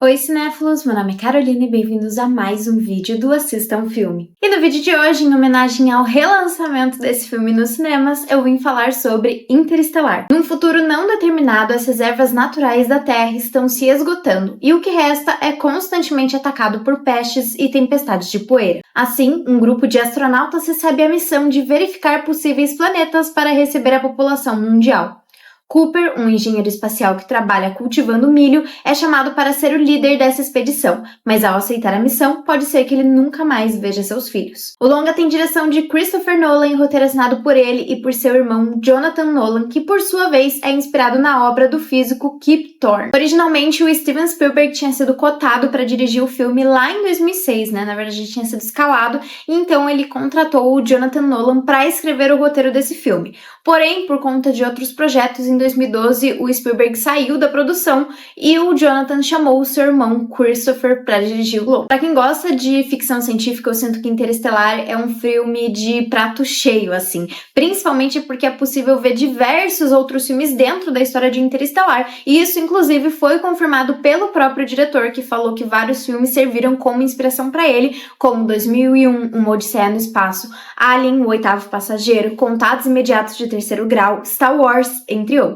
Oi cinéfilos, meu nome é Carolina e bem-vindos a mais um vídeo do Assista um Filme. E no vídeo de hoje, em homenagem ao relançamento desse filme nos cinemas, eu vim falar sobre Interestelar. Num futuro não determinado, as reservas naturais da Terra estão se esgotando e o que resta é constantemente atacado por pestes e tempestades de poeira. Assim, um grupo de astronautas recebe a missão de verificar possíveis planetas para receber a população mundial. Cooper, um engenheiro espacial que trabalha cultivando milho, é chamado para ser o líder dessa expedição, mas ao aceitar a missão, pode ser que ele nunca mais veja seus filhos. O longa tem direção de Christopher Nolan e roteiro assinado por ele e por seu irmão Jonathan Nolan, que por sua vez é inspirado na obra do físico Kip Thorne. Originalmente, o Steven Spielberg tinha sido cotado para dirigir o filme lá em 2006, Na verdade, tinha sido escalado, e então ele contratou o Jonathan Nolan para escrever o roteiro desse filme. Porém, por conta de outros projetos, em 2012, o Spielberg saiu da produção e o Jonathan chamou o seu irmão Christopher para dirigir o longa. Para quem gosta de ficção científica, eu sinto que Interestelar é um filme de prato cheio, assim. Principalmente porque é possível ver diversos outros filmes dentro da história de Interestelar. E isso, inclusive, foi confirmado pelo próprio diretor, que falou que vários filmes serviram como inspiração para ele, como 2001, Uma Odisseia no Espaço, Alien, O Oitavo Passageiro, Contatos Imediatos de Terceiro Grau, Star Wars, entre outros.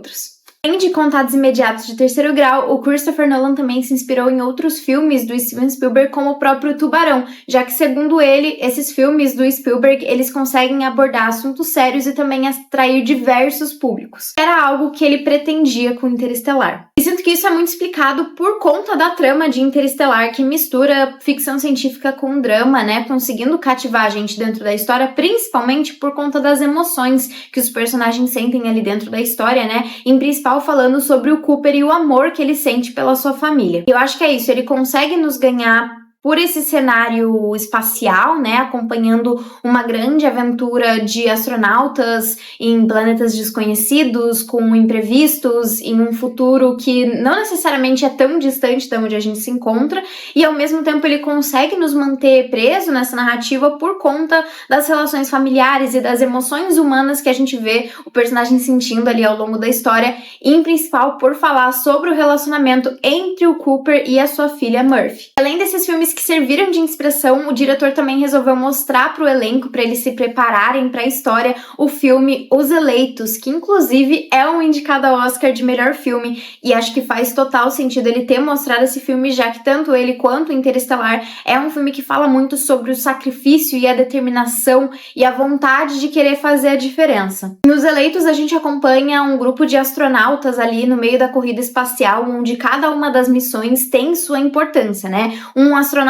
Além de Contatos Imediatos de Terceiro Grau, o Christopher Nolan também se inspirou em outros filmes do Steven Spielberg, como o próprio Tubarão, já que, segundo ele, esses filmes do Spielberg, eles conseguem abordar assuntos sérios e também atrair diversos públicos. Era algo que ele pretendia com Interestelar. E sinto que isso é muito explicado por conta da trama de Interestelar, que mistura ficção científica com drama, conseguindo cativar a gente dentro da história, principalmente por conta das emoções que os personagens sentem ali dentro da história, em principal falando sobre o Cooper e o amor que ele sente pela sua família. Eu acho que é isso, ele consegue nos ganhar por esse cenário espacial, acompanhando uma grande aventura de astronautas em planetas desconhecidos, com imprevistos, em um futuro que não necessariamente é tão distante de onde a gente se encontra, e ao mesmo tempo ele consegue nos manter preso nessa narrativa por conta das relações familiares e das emoções humanas que a gente vê o personagem sentindo ali ao longo da história, e em principal por falar sobre o relacionamento entre o Cooper e a sua filha Murphy. Além desses filmes que serviram de inspiração, o diretor também resolveu mostrar para o elenco, para eles se prepararem para a história, o filme Os Eleitos, que inclusive é um indicado ao Oscar de melhor filme, e acho que faz total sentido ele ter mostrado esse filme, já que tanto ele quanto Interestelar é um filme que fala muito sobre o sacrifício e a determinação e a vontade de querer fazer a diferença. Nos Eleitos a gente acompanha um grupo de astronautas ali no meio da corrida espacial, onde cada uma das missões tem sua importância, Um astronauta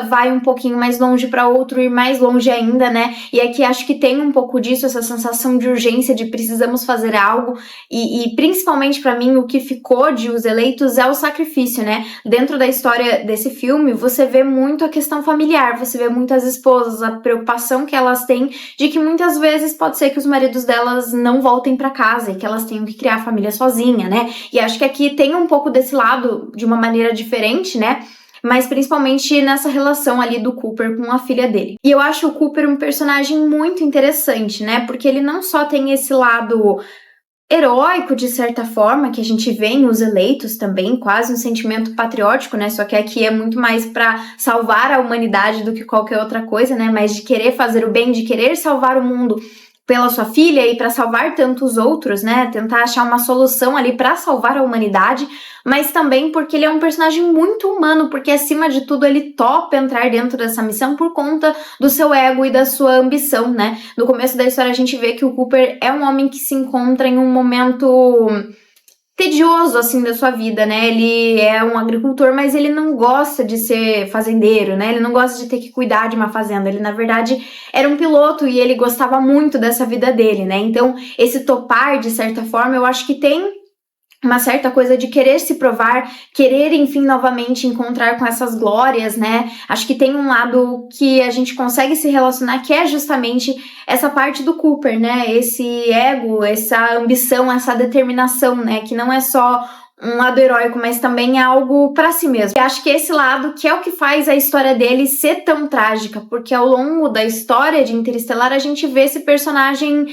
vai um pouquinho mais longe para outro ir mais longe ainda, E aqui acho que tem um pouco disso, essa sensação de urgência, de precisamos fazer algo, e principalmente para mim o que ficou de Os Eleitos é o sacrifício, Dentro da história desse filme, você vê muito a questão familiar, você vê muitas esposas, a preocupação que elas têm de que muitas vezes pode ser que os maridos delas não voltem para casa e que elas tenham que criar a família sozinha, E acho que aqui tem um pouco desse lado de uma maneira diferente, mas principalmente nessa relação ali do Cooper com a filha dele. E eu acho o Cooper um personagem muito interessante, porque ele não só tem esse lado heróico, de certa forma, que a gente vê em Os Eleitos também, quase um sentimento patriótico, só que aqui é muito mais para salvar a humanidade do que qualquer outra coisa, mas de querer fazer o bem, de querer salvar o mundo pela sua filha e para salvar tantos outros, tentar achar uma solução ali para salvar a humanidade, mas também porque ele é um personagem muito humano, porque acima de tudo ele topa entrar dentro dessa missão por conta do seu ego e da sua ambição, No começo da história a gente vê que o Cooper é um homem que se encontra em um momento tedioso, assim, da sua vida, Ele é um agricultor, mas ele não gosta de ser fazendeiro, Ele não gosta de ter que cuidar de uma fazenda. Ele, na verdade, era um piloto e ele gostava muito dessa vida dele, Então, esse topar, de certa forma, eu acho que tem uma certa coisa de querer se provar, querer, enfim, novamente encontrar com essas glórias, Acho que tem um lado que a gente consegue se relacionar, que é justamente essa parte do Cooper, Esse ego, essa ambição, essa determinação, Que não é só um lado heróico, mas também é algo pra si mesmo. E acho que esse lado que é o que faz a história dele ser tão trágica, porque ao longo da história de Interestelar a gente vê esse personagem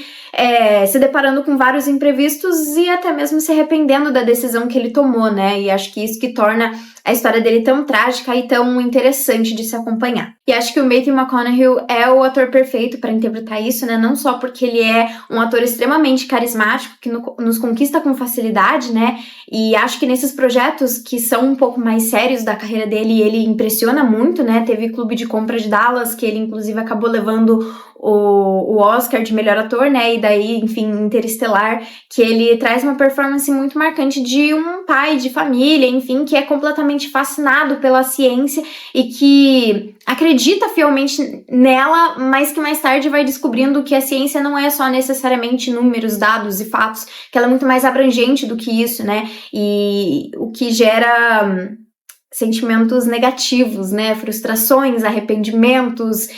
se deparando com vários imprevistos e até mesmo se arrependendo da decisão que ele tomou, E acho que isso que torna a história dele tão trágica e tão interessante de se acompanhar. E acho que o Matthew McConaughey é o ator perfeito para interpretar isso, né? Não só porque ele é um ator extremamente carismático, que nos conquista com facilidade, né? E acho que nesses projetos que são um pouco mais sérios da carreira dele, ele impressiona muito, né? Teve Clube de Compra de Dallas, que ele inclusive acabou levando o Oscar de melhor ator, né? E daí, enfim, Interestelar, que ele traz uma performance muito marcante de um pai de família, enfim, que é completamente fascinado pela ciência e que acredita fielmente nela, mas que mais tarde vai descobrindo que a ciência não é só necessariamente números, dados e fatos, que ela é muito mais abrangente do que isso, né? E o que gera sentimentos negativos, né? Frustrações, arrependimentos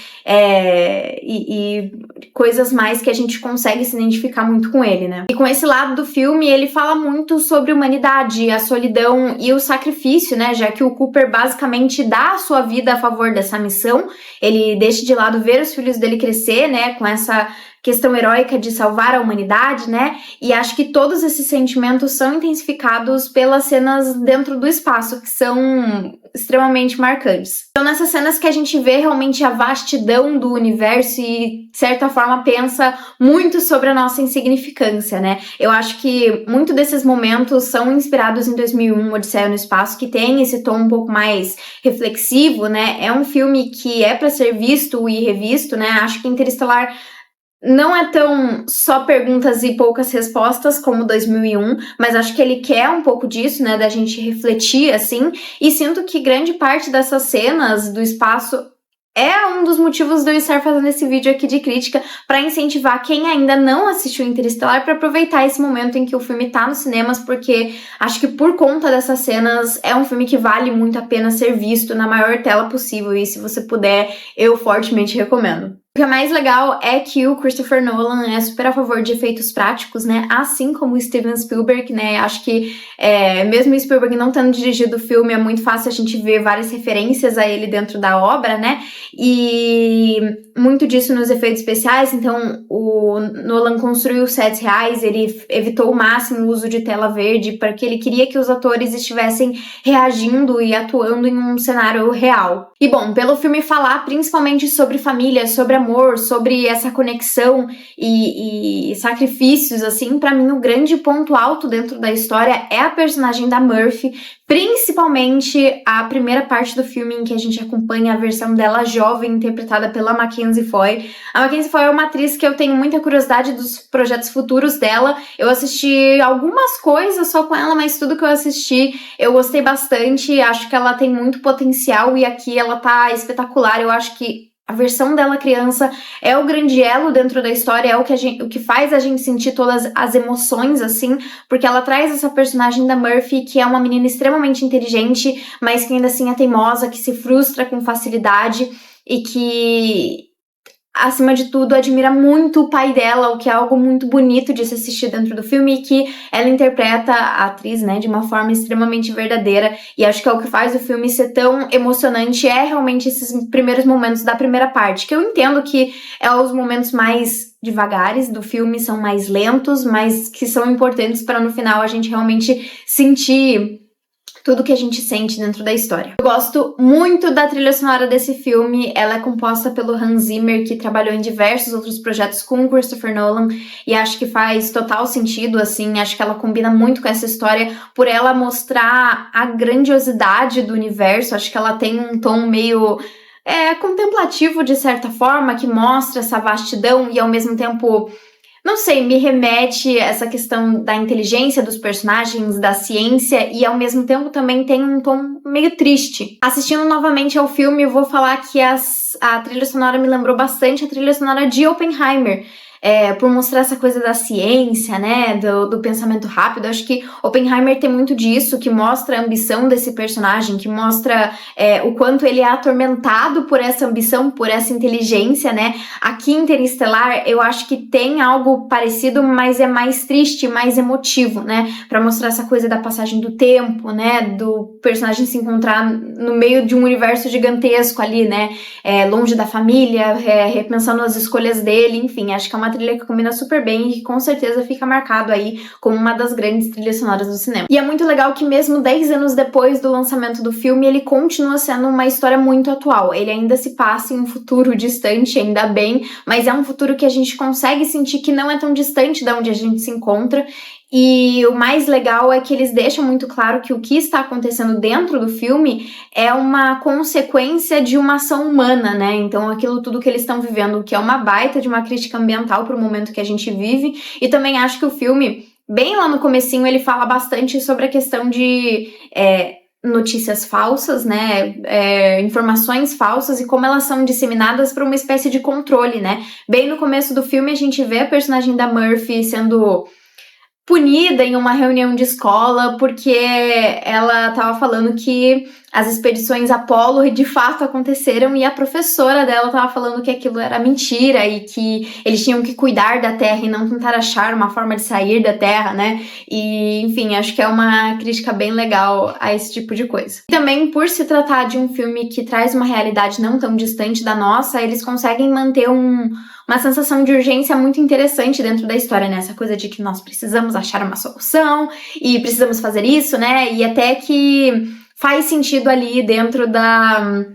e coisas mais que a gente consegue se identificar muito com ele, né? E com esse lado do filme, ele fala muito sobre humanidade, a solidão e o sacrifício, né? Já que o Cooper basicamente dá a sua vida a favor dessa missão, ele deixa de lado ver os filhos dele crescer, né? Com essa questão heróica de salvar a humanidade, né? E acho que todos esses sentimentos são intensificados pelas cenas dentro do espaço, que são extremamente marcantes. Então, nessas cenas que a gente vê realmente a vastidão do universo e, de certa forma, pensa muito sobre a nossa insignificância, né? Eu acho que muito desses momentos são inspirados em 2001, Odisseia no Espaço, que tem esse tom um pouco mais reflexivo, né? É um filme que é para ser visto e revisto, né? Acho que Interestelar não é tão só perguntas e poucas respostas como 2001, mas acho que ele quer um pouco disso, né, da gente refletir, assim, e sinto que grande parte dessas cenas do espaço é um dos motivos de eu estar fazendo esse vídeo aqui de crítica para incentivar quem ainda não assistiu Interestelar para aproveitar esse momento em que o filme tá nos cinemas, porque acho que por conta dessas cenas é um filme que vale muito a pena ser visto na maior tela possível e se você puder, eu fortemente recomendo. O que é mais legal é que o Christopher Nolan é super a favor de efeitos práticos, né? Assim como o Steven Spielberg, né? Acho que mesmo o Spielberg não tendo dirigido o filme, é muito fácil a gente ver várias referências a ele dentro da obra, né? E muito disso nos efeitos especiais, então o Nolan construiu sets reais, ele evitou ao máximo o uso de tela verde, porque ele queria que os atores estivessem reagindo e atuando em um cenário real. E bom, pelo filme falar principalmente sobre família, sobre amor, sobre essa conexão e sacrifícios, assim, pra mim o grande ponto alto dentro da história é a personagem da Murphy, principalmente a primeira parte do filme em que a gente acompanha a versão dela jovem, interpretada pela Mackenzie Foy. A Mackenzie Foy é uma atriz que eu tenho muita curiosidade dos projetos futuros dela. Eu assisti algumas coisas só com ela, mas tudo que eu assisti eu gostei bastante, acho que ela tem muito potencial e aqui ela tá espetacular. Eu acho que a versão dela criança é o grande elo dentro da história, é o que faz a gente sentir todas as emoções, assim, porque ela traz essa personagem da Murphy, que é uma menina extremamente inteligente, mas que ainda assim é teimosa, que se frustra com facilidade e que, acima de tudo, admira muito o pai dela, o que é algo muito bonito de se assistir dentro do filme e que ela interpreta a atriz, né, de uma forma extremamente verdadeira e acho que é o que faz o filme ser tão emocionante, é realmente esses primeiros momentos da primeira parte, que eu entendo que é os momentos mais devagares do filme, são mais lentos, mas que são importantes para no final a gente realmente sentir tudo que a gente sente dentro da história. Eu gosto muito da trilha sonora desse filme, ela é composta pelo Hans Zimmer, que trabalhou em diversos outros projetos com o Christopher Nolan, e acho que faz total sentido, assim, acho que ela combina muito com essa história, por ela mostrar a grandiosidade do universo, acho que ela tem um tom meio contemplativo de certa forma, que mostra essa vastidão e ao mesmo tempo, não sei, me remete a essa questão da inteligência dos personagens, da ciência e ao mesmo tempo também tem um tom meio triste. Assistindo novamente ao filme, eu vou falar que a trilha sonora me lembrou bastante a trilha sonora de Oppenheimer. Por mostrar essa coisa da ciência, né, do pensamento rápido. Acho que Oppenheimer tem muito disso, que mostra a ambição desse personagem, que mostra o quanto ele é atormentado por essa ambição, por essa inteligência, né. Aqui em Interestelar, eu acho que tem algo parecido, mas é mais triste, mais emotivo, né, pra mostrar essa coisa da passagem do tempo, né, do personagem se encontrar no meio de um universo gigantesco ali, né, longe da família, repensando as escolhas dele, enfim, acho que é uma uma trilha que combina super bem e que com certeza fica marcado aí como uma das grandes trilhas sonoras do cinema. E é muito legal que mesmo 10 anos depois do lançamento do filme, ele continua sendo uma história muito atual. Ele ainda se passa em um futuro distante, ainda bem, mas é um futuro que a gente consegue sentir que não é tão distante de onde a gente se encontra. E o mais legal é que eles deixam muito claro que o que está acontecendo dentro do filme é uma consequência de uma ação humana, né? Então aquilo tudo que eles estão vivendo, que é uma baita de uma crítica ambiental para o momento que a gente vive. E também acho que o filme, bem lá no comecinho, ele fala bastante sobre a questão de notícias falsas, né, informações falsas e como elas são disseminadas por uma espécie de controle, né? Bem no começo do filme a gente vê a personagem da Murphy sendo punida em uma reunião de escola porque ela estava falando que as expedições Apollo de fato aconteceram e a professora dela estava falando que aquilo era mentira e que eles tinham que cuidar da Terra e não tentar achar uma forma de sair da Terra, né? E, enfim, acho que é uma crítica bem legal a esse tipo de coisa. E também, por se tratar de um filme que traz uma realidade não tão distante da nossa, eles conseguem manter uma sensação de urgência muito interessante dentro da história, né? Essa coisa de que nós precisamos achar uma solução e precisamos fazer isso, né? E até que faz sentido ali dentro da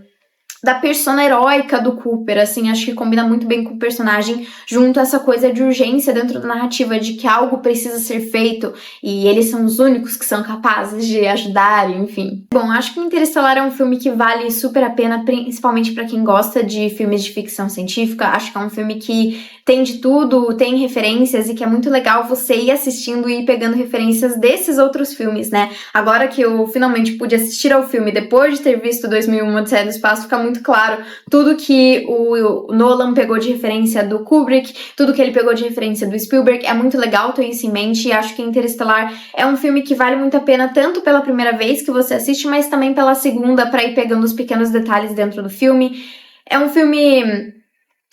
persona heróica do Cooper, assim, acho que combina muito bem com o personagem, junto a essa coisa de urgência dentro da narrativa, de que algo precisa ser feito, e eles são os únicos que são capazes de ajudar, enfim. Bom, acho que Interestelar é um filme que vale super a pena, principalmente pra quem gosta de filmes de ficção científica, acho que é um filme que tem de tudo, tem referências, e que é muito legal você ir assistindo e ir pegando referências desses outros filmes, né? Agora que eu finalmente pude assistir ao filme, depois de ter visto 2001, Odisseia do Espaço, fica muito claro tudo que o Nolan pegou de referência do Kubrick, tudo que ele pegou de referência do Spielberg. É muito legal ter isso em mente e acho que Interestelar é um filme que vale muito a pena tanto pela primeira vez que você assiste, mas também pela segunda, para ir pegando os pequenos detalhes dentro do filme. É um filme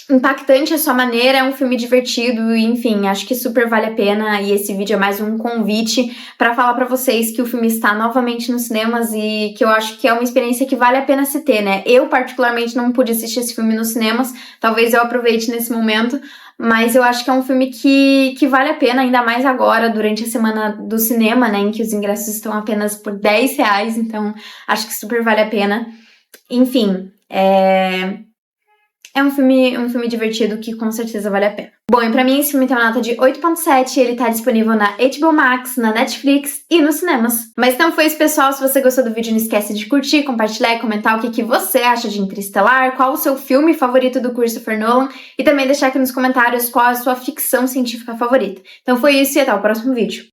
impactante à sua maneira, é um filme divertido, enfim, acho que super vale a pena, e esse vídeo é mais um convite para falar para vocês que o filme está novamente nos cinemas e que eu acho que é uma experiência que vale a pena se ter, né? Eu particularmente não pude assistir esse filme nos cinemas, talvez eu aproveite nesse momento, mas eu acho que é um filme que vale a pena, ainda mais agora, durante a semana do cinema, né, em que os ingressos estão apenas por R$10, então acho que super vale a pena. Enfim, é um filme divertido que com certeza vale a pena. Bom, e pra mim esse filme tem uma nota de 8.7, ele tá disponível na HBO Max, na Netflix e nos cinemas. Mas então foi isso, pessoal. Se você gostou do vídeo, não esquece de curtir, compartilhar e comentar o que você acha de Interestelar, qual o seu filme favorito do Christopher Nolan, e também deixar aqui nos comentários qual a sua ficção científica favorita. Então foi isso e até o próximo vídeo.